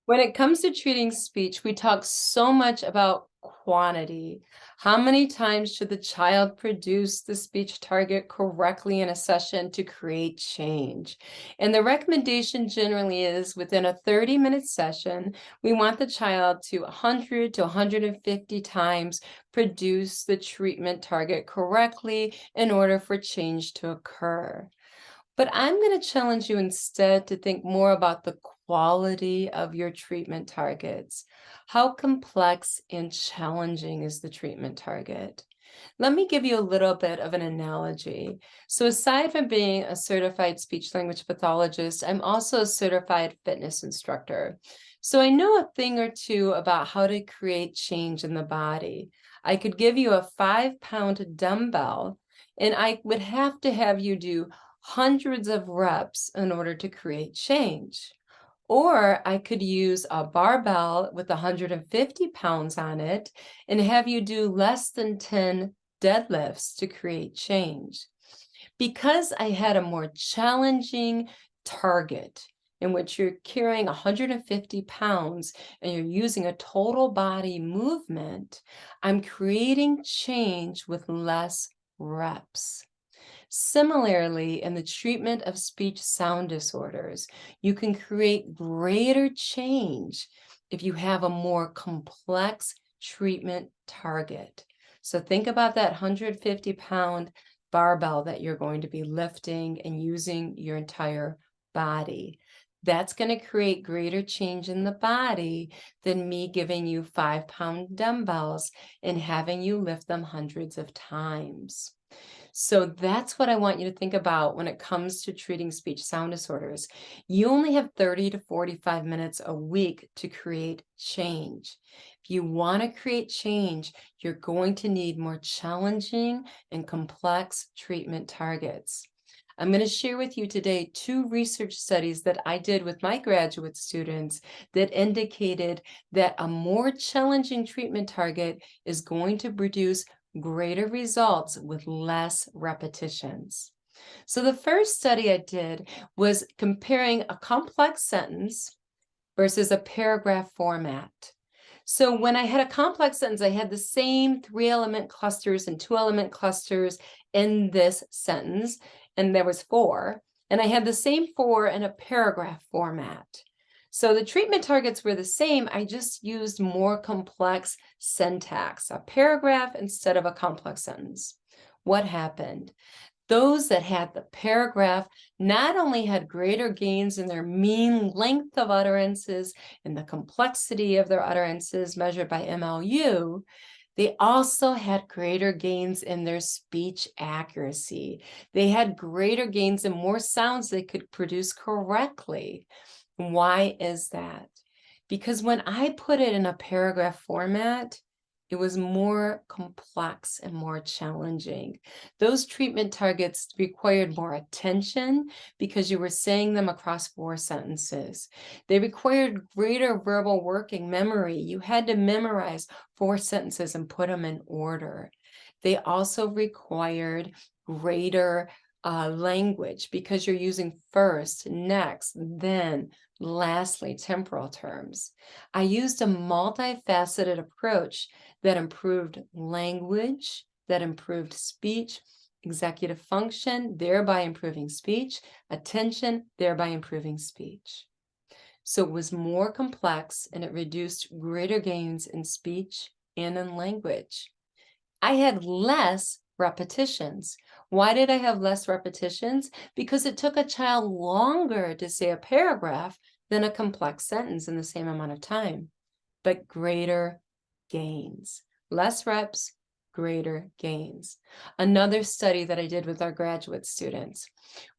When it comes to treating speech, we talk so much about quantity. How many times should the child produce the speech target correctly in a session to create change? And the recommendation generally is within a 30-minute session, we want the child to 100 to 150 times produce the treatment target correctly in order for change to occur. But I'm going to challenge you instead to think more about the quality of your treatment targets. How complex and challenging is the treatment target? Let me give you a little bit of an analogy. So aside from being a certified speech language pathologist, I'm also a certified fitness instructor. So I know a thing or two about how to create change in the body. I could give you a 5-pound dumbbell, and I would have to have you do hundreds of reps in order to create change. Or I could use a barbell with 150 pounds on it and have you do less than 10 deadlifts to create change. Because I had a more challenging target in which you're carrying 150 pounds and you're using a total body movement, I'm creating change with less reps. Similarly, in the treatment of speech sound disorders, you can create greater change if you have a more complex treatment target. So think about that 150-pound barbell that you're going to be lifting and using your entire body. That's going to create greater change in the body than me giving you 5-pound dumbbells and having you lift them hundreds of times. So that's what I want you to think about when it comes to treating speech sound disorders. You only have 30 to 45 minutes a week to create change. If you want to create change, you're going to need more challenging and complex treatment targets. I'm going to share with you today 2 research studies that I did with my graduate students that indicated that a more challenging treatment target is going to produce greater results with less repetitions. So the first study I did was comparing a complex sentence versus a paragraph format. So when I had a complex sentence, I had the same 3-element clusters and 2-element clusters in this sentence, and there was 4, and I had the same 4 in a paragraph format. So the treatment targets were the same, I just used more complex syntax, a paragraph instead of a complex sentence. What happened? Those that had the paragraph not only had greater gains in their mean length of utterances and the complexity of their utterances measured by MLU, they also had greater gains in their speech accuracy. They had greater gains and more sounds they could produce correctly. Why is that? Because when I put it in a paragraph format, it was more complex and more challenging. Those treatment targets required more attention because you were saying them across 4 sentences. They required greater verbal working memory. You had to memorize 4 sentences and put them in order. They also required greater language because you're using first, next, then, lastly, temporal terms. I used a multifaceted approach that improved language, that improved speech, executive function, thereby improving speech, attention, thereby improving speech. So it was more complex and it reduced greater gains in speech and in language. I had less repetitions. Why did I have less repetitions? Because it took a child longer to say a paragraph than a complex sentence in the same amount of time, but greater gains. Less reps, greater gains. Another study that I did with our graduate students,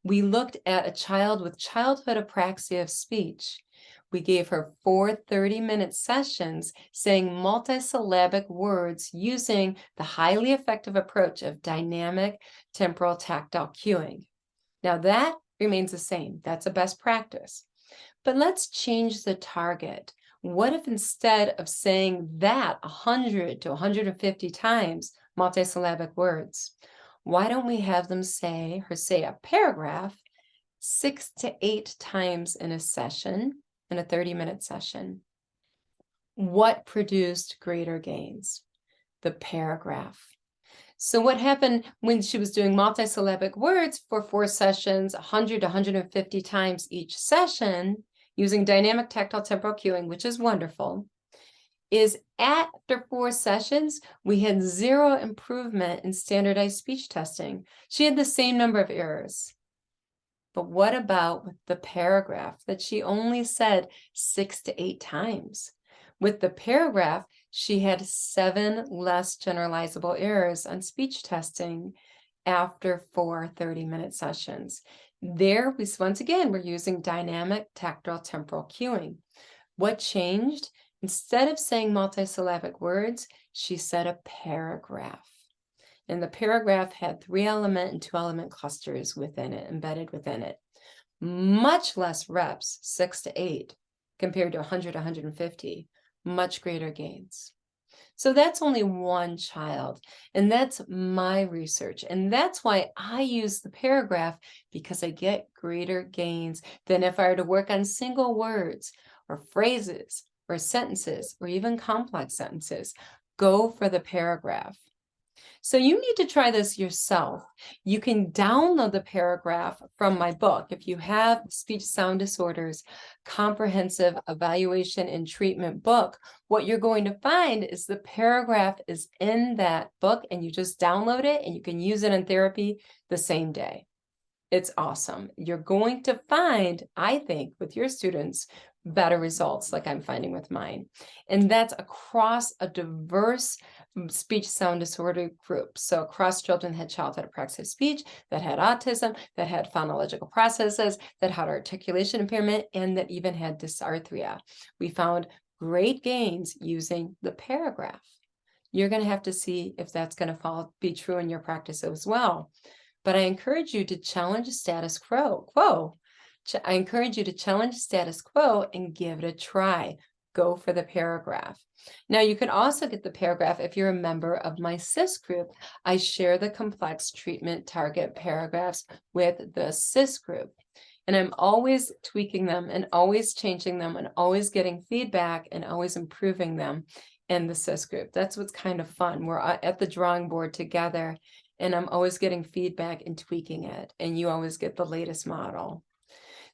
we looked at a child with childhood apraxia of speech. We gave her 4 30-minute sessions saying multisyllabic words using the highly effective approach of dynamic temporal tactile cueing. Now that remains the same. That's a best practice. But let's change the target. What if instead of saying that 100 to 150 times multisyllabic words, why don't we have them say a paragraph 6 to 8 times in a session in a 30-minute session. What produced greater gains? The paragraph. So what happened when she was doing multisyllabic words for 4 sessions, 100 to 150 times each session, using dynamic tactile temporal cueing, which is wonderful, is after 4 sessions, we had 0 improvement in standardized speech testing. She had the same number of errors. But what about with the paragraph that she only said 6 to 8 times? With the paragraph, she had 7 less generalizable errors on speech testing after 4 30-minute sessions. There, once again, we're using dynamic tactile temporal cueing. What changed? Instead of saying multisyllabic words, she said a paragraph. And the paragraph had 3-element and 2-element clusters within it, embedded within it. Much less reps, 6 to 8, compared to 100, 150, much greater gains. So that's only one child, and that's my research. And that's why I use the paragraph, because I get greater gains than if I were to work on single words or phrases or sentences or even complex sentences. Go for the paragraph. So you need to try this yourself. You can download the paragraph from my book. If you have Speech Sound Disorders Comprehensive Evaluation and Treatment book, what you're going to find is the paragraph is in that book, and you just download it and you can use it in therapy the same day. It's awesome. You're going to find, I think, with your students, better results like I'm finding with mine. And that's across a diverse speech sound disorder group. So across children that had childhood apraxia of speech, that had autism, that had phonological processes, that had articulation impairment, and that even had dysarthria. We found great gains using the paragraph. You're going to have to see if that's going to be true in your practice as well. But I encourage you to challenge status quo. I encourage you to challenge status quo and give it a try. Go for the paragraph. Now, you can also get the paragraph if you're a member of my CIS group. I share the complex treatment target paragraphs with the CIS group. And I'm always tweaking them and always changing them and always getting feedback and always improving them in the CIS group. That's what's kind of fun. We're at the drawing board together, and I'm always getting feedback and tweaking it, and you always get the latest model.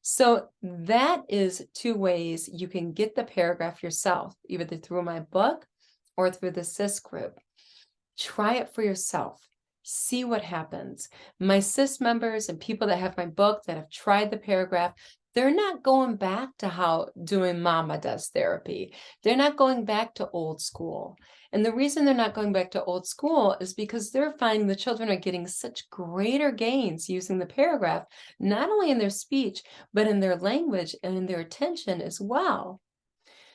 So that is 2 ways you can get the paragraph yourself, either through my book or through the CIS group. Try it for yourself. See what happens. My CIS members and people that have my book that have tried the paragraph, they're not going back to how doing mama does therapy. They're not going back to old school. And the reason they're not going back to old school is because they're finding the children are getting such greater gains using the paragraph, not only in their speech, but in their language and in their attention as well.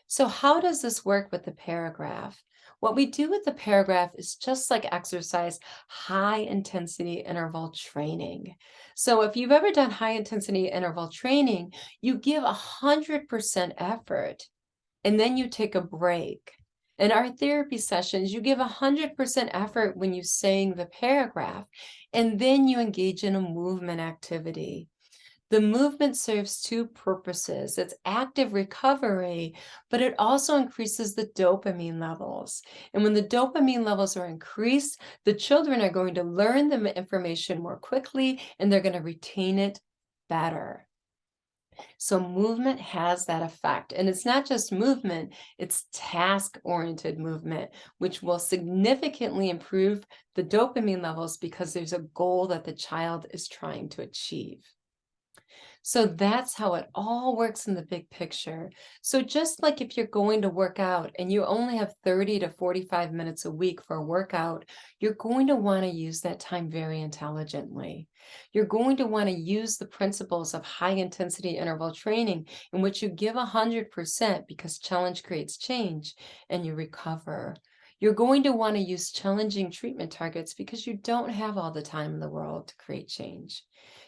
So how does this work with the paragraph? What we do with the paragraph is just like exercise, high intensity interval training. So if you've ever done high intensity interval training, you give 100% effort and then you take a break. In our therapy sessions, you give 100% effort when you're saying the paragraph, and then you engage in a movement activity. The movement serves 2 purposes. It's active recovery, but it also increases the dopamine levels. And when the dopamine levels are increased, the children are going to learn the information more quickly, and they're going to retain it better. So movement has that effect. And it's not just movement, it's task-oriented movement, which will significantly improve the dopamine levels because there's a goal that the child is trying to achieve. So that's how it all works in the big picture. So just like if you're going to work out and you only have 30 to 45 minutes a week for a workout, you're going to want to use that time very intelligently. You're going to want to use the principles of high intensity interval training in which you give 100% because challenge creates change and you recover. You're going to want to use challenging treatment targets because you don't have all the time in the world to create change.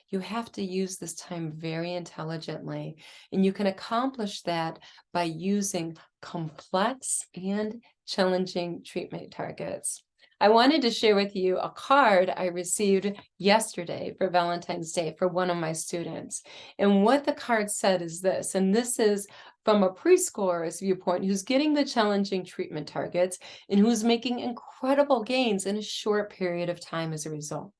You have to use this time very intelligently, and you can accomplish that by using complex and challenging treatment targets. I wanted to share with you a card I received yesterday for Valentine's Day for one of my students. And what the card said is this, and this is from a preschooler's viewpoint who's getting the challenging treatment targets and who's making incredible gains in a short period of time as a result.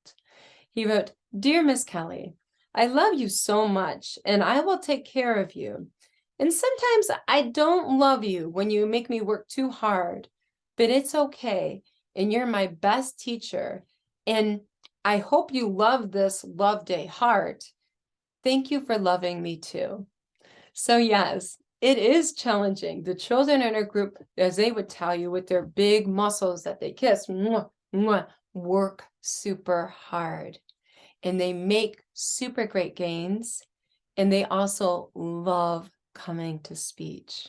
He wrote, "Dear Miss Kelly, I love you so much and I will take care of you. And sometimes I don't love you when you make me work too hard, but it's okay. And you're my best teacher. And I hope you love this Love Day heart. Thank you for loving me too." So yes, it is challenging. The children in our group, as they would tell you with their big muscles that they kiss, mwah, mwah, work super hard. And they make super great gains. And they also love coming to speech.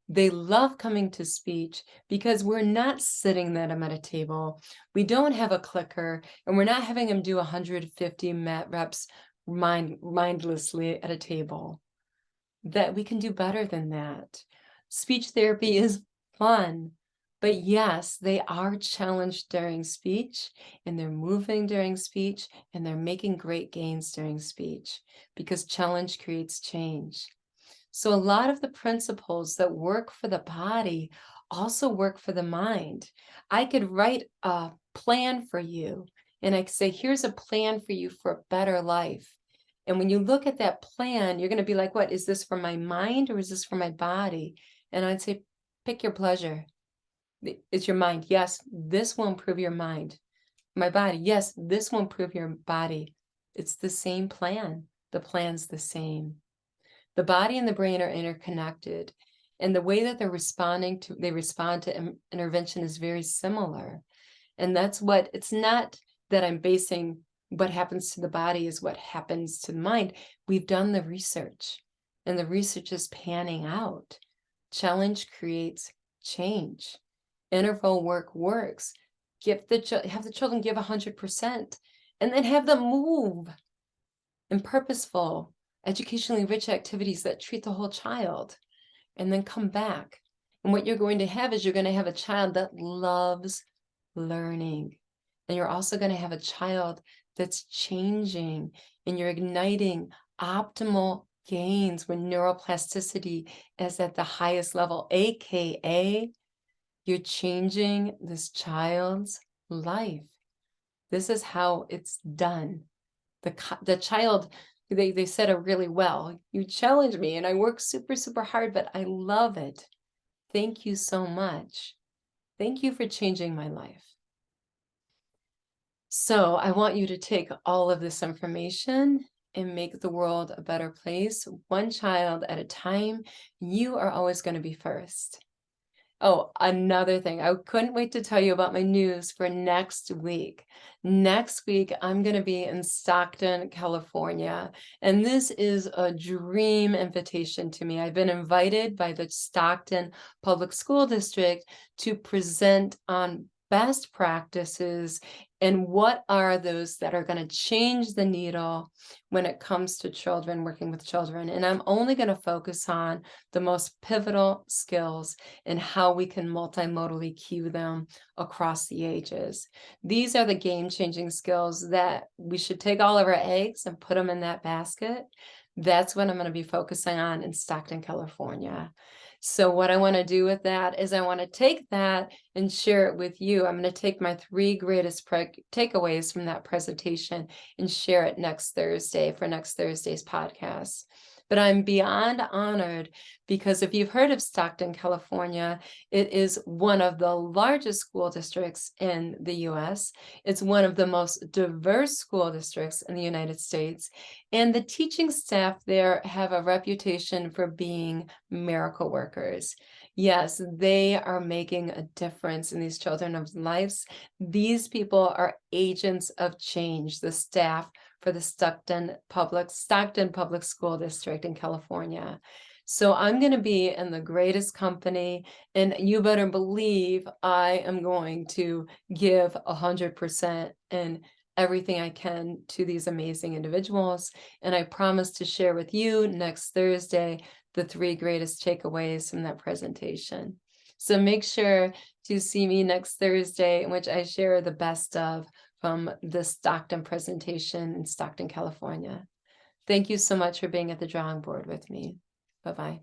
They love coming to speech because we're not sitting them at a table. We don't have a clicker, and we're not having them do 150 reps mindlessly at a table. That we can do better than that. Speech therapy is fun, but yes, they are challenged during speech, and they're moving during speech, and they're making great gains during speech because challenge creates change. So a lot of the principles that work for the body also work for the mind. I could write a plan for you, and I could say, here's a plan for you for a better life. And when you look at that plan, you're going to be like, what, is this for my mind or is this for my body? And I'd say, pick your pleasure. It's your mind. Yes, this will improve your mind. My body. Yes, this will improve your body. It's the same plan. The plan's the same. The body and the brain are interconnected. And the way that they respond to intervention is very similar. And that's what, it's not that I'm basing what happens to the body is what happens to the mind. We've done the research, and the research is panning out. Challenge creates change. Interval work works. Have the children give 100%, and then have them move in purposeful, educationally rich activities that treat the whole child, and then come back. And what you're going to have is you're going to have a child that loves learning. And you're also going to have a child that's changing, and you're igniting optimal gains when neuroplasticity is at the highest level, AKA you're changing this child's life. This is how it's done. The child, they said it really well. You challenge me and I work super, super hard, but I love it. Thank you so much. Thank you for changing my life. So I want you to take all of this information and make the world a better place, one child at a time. You are always going to be first. Oh, another thing, I couldn't wait to tell you about my news for next week. Next week, I'm going to be in Stockton, California, and this is a dream invitation to me. I've been invited by the Stockton Public School District to present on best practices and what are those that are going to change the needle when it comes to children, working with children. And I'm only going to focus on the most pivotal skills and how we can multimodally cue them across the ages. These are the game-changing skills that we should take all of our eggs and put them in that basket. That's what I'm going to be focusing on in Stockton, California. So what I want to do with that is I want to take that and share it with you. I'm going to take my 3 greatest takeaways from that presentation and share it next Thursday for next Thursday's podcast. But I'm beyond honored because if you've heard of Stockton, California, it is one of the largest school districts in the US. It's one of the most diverse school districts in the United States. And the teaching staff there have a reputation for being miracle workers. Yes, they are making a difference in these children's lives. These people are agents of change, the staff for the Stockton Public School District in California. So I'm going to be in the greatest company, and you better believe I am going to give 100% and everything I can to these amazing individuals. And I promise to share with you next Thursday the 3 greatest takeaways from that presentation. So make sure to see me next Thursday, in which I share the best of from the Stockton presentation in Stockton, California. Thank you so much for being at the drawing board with me. Bye-bye.